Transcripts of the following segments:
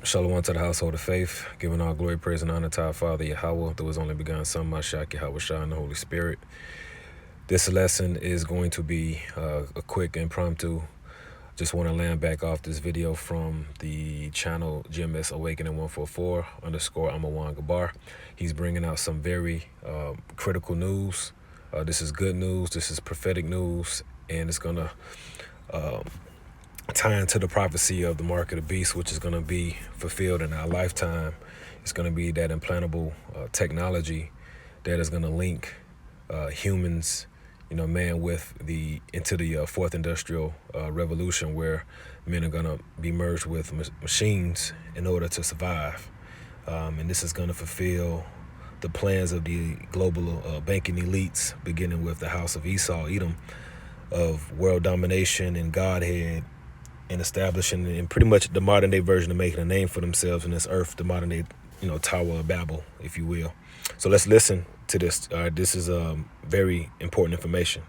Shalom to the household of faith, giving all glory, praise, and honor to our Father Yahweh, through his only begotten Son, Mashiach Yahweh Shai, and the Holy Spirit. This lesson is going to be a quick impromptu. Just want to land back off this video from the channel GMS Awakening 144 underscore Amawan Gabar. He's bringing out some very critical news. This is good news. This is prophetic news, and it's going to tie into the prophecy of the mark of the beast, which is going to be fulfilled in our lifetime. It's going to be that implantable technology that is going to link humans, man, with into the fourth industrial revolution, where men are going to be merged with machines in order to survive. And this is going to fulfill the plans of the global banking elites, beginning with the house of Esau, Edom, of world domination and Godhead, and establishing in pretty much the modern day version of making a name for themselves in this earth, the modern day, Tower of Babel, if you will. So let's listen to this. All right, this is very important information.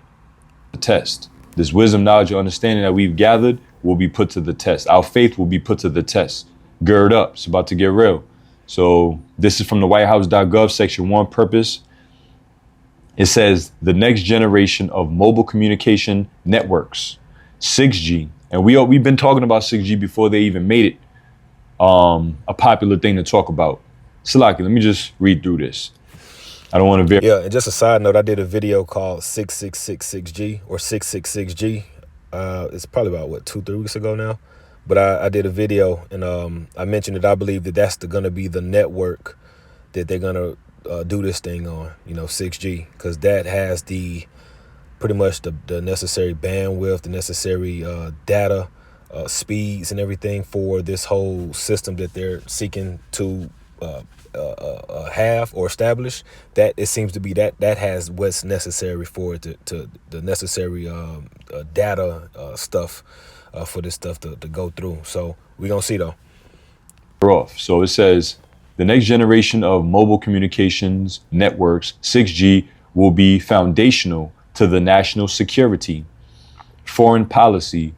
The test. This wisdom, knowledge, or understanding that we've gathered will be put to the test. Our faith will be put to the test. Gird up. It's about to get real. So this is from the Whitehouse.gov, section 1, purpose. It says the next generation of mobile communication networks, 6G. And we've been talking about 6G before they even made it a popular thing to talk about. Salaki, let me just read through this. I don't want to Yeah, and just a side note, I did a video called 6666G or 666G. It's probably about, 2-3 weeks ago now. But I did a video, and I mentioned that I believe that that's going to be the network that they're going to do this thing on, 6G, because that has pretty much the necessary bandwidth, the necessary data, speeds and everything for this whole system that they're seeking to have or establish. That it seems to be that has what's necessary for it to the necessary data stuff for this stuff to go through. So we're gonna see though. off. So it says the next generation of mobile communications networks, 6G, will be foundational to the national security, foreign policy,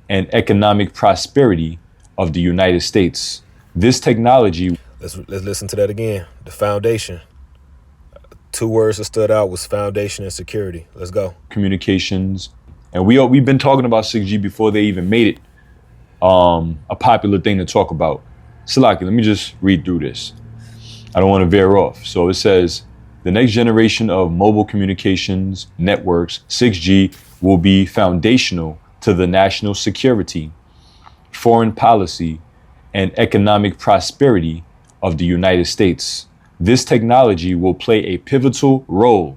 and economic prosperity of the United States. This technology. Let's listen to that again. The foundation. Two words that stood out was foundation and security. Let's go. Communications. And we've been talking about 6G before they even made it a popular thing to talk about. Salaki, let me just read through this. I don't want to veer off. So it says the next generation of mobile communications networks, 6G, will be foundational to the national security, foreign policy, and economic prosperity of the United States. This technology will play a pivotal role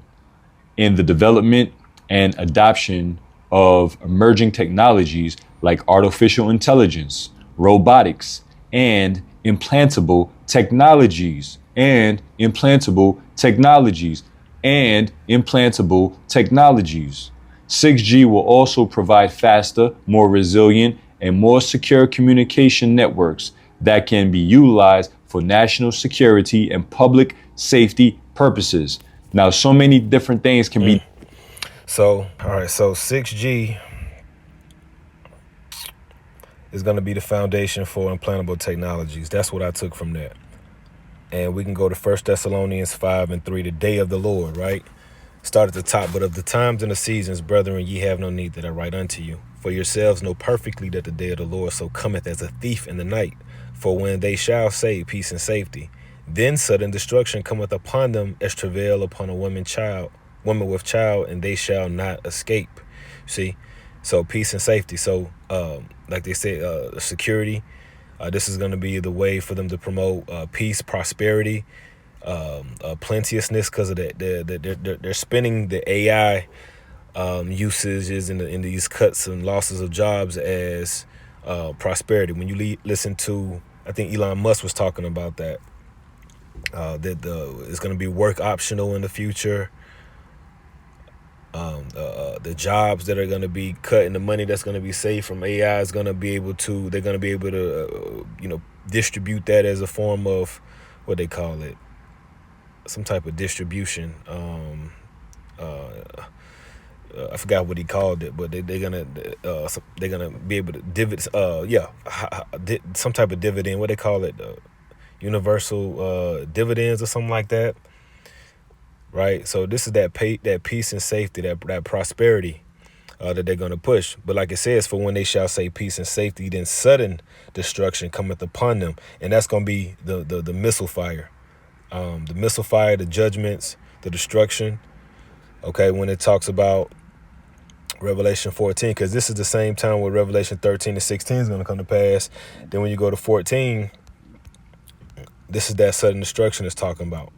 in the development and adoption of emerging technologies like artificial intelligence, robotics, and implantable technologies, and implantable technologies, and implantable technologies. 6G will also provide faster, more resilient, and more secure communication networks that can be utilized for national security and public safety purposes. Now, so many different things can be. So, all right, so 6G is going to be the foundation for implantable technologies. That's what I took from that. And we can go to 1 Thessalonians 5:3, the day of the Lord, right? Start at the top. But of the times and the seasons, brethren, ye have no need that I write unto you. For yourselves know perfectly that the day of the Lord so cometh as a thief in the night. For when they shall say peace and safety, then sudden destruction cometh upon them as travail upon a woman with child, and they shall not escape. See? So peace and safety. So like they say, security. This is going to be the way for them to promote peace, prosperity, plenteousness, because of that. They're spending the AI usages in these cuts and losses of jobs as prosperity. When you listen to, I think Elon Musk was talking about that, it's going to be work optional in the future. The jobs that are going to be cut and the money that's going to be saved from AI is going to be able to, they're going to be able to, distribute that as a form of what they call it, some type of distribution. I forgot what he called it, but they're gonna be able to some type of dividend. What they call it, universal dividends or something like that, right? So this is that peace and safety, that prosperity that they're gonna push. But like it says, for when they shall say peace and safety, then sudden destruction cometh upon them, and that's gonna be the missile fire, the judgments, the destruction. Okay, when it talks about Revelation 14, because this is the same time where Revelation 13 and 16 is going to come to pass. Then when you go to 14, this is that sudden destruction it's talking about.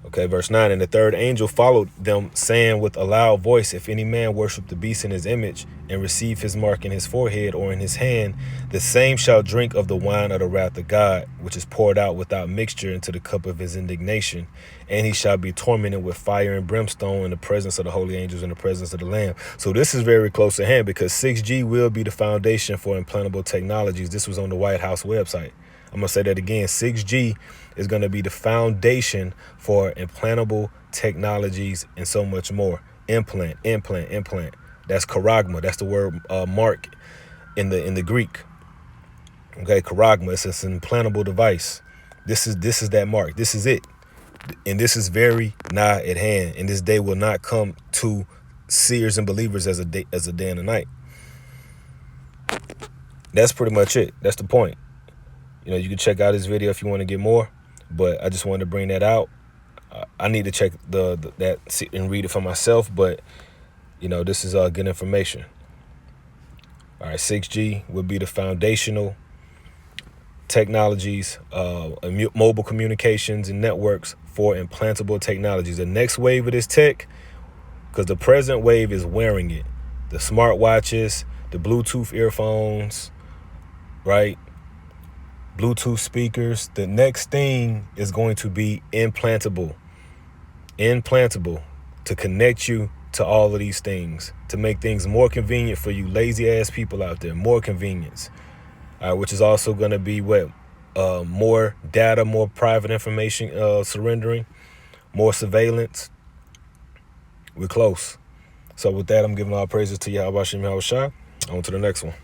Okay, verse 9, and the third angel followed them, saying with a loud voice, if any man worship the beast in his image, and receive his mark in his forehead or in his hand, the same shall drink of the wine of the wrath of God, which is poured out without mixture into the cup of his indignation. And he shall be tormented with fire and brimstone in the presence of the holy angels, in the presence of the Lamb. So this is very close at hand, because 6G will be the foundation for implantable technologies. This was on the Whitehouse website. I'm going to say that again. 6G is going to be the foundation for implantable technologies and so much more. Implant. That's charagma. That's the word mark in the Greek. Okay, charagma. It's an implantable device. This is that mark. This is it. And this is very nigh at hand. And this day will not come to seers and believers as a day and a night. That's pretty much it. That's the point. You can check out this video if you want to get more, but I just wanted to bring that out. I need to check that and read it for myself, but this is good information. All right, 6G will be the foundational technologies, mobile communications and networks for implantable technologies. The next wave of this tech, because the present wave is wearing it, the smartwatches, the Bluetooth earphones, right? Bluetooth speakers. The next thing is going to be implantable to connect you to all of these things, to make things more convenient for you lazy ass people out there. More convenience, which is also going to be more data, more private information surrendering, more surveillance. We're close. So with that, I'm giving all praises to Yahweh Shem Yahweh Shai. On to the next one.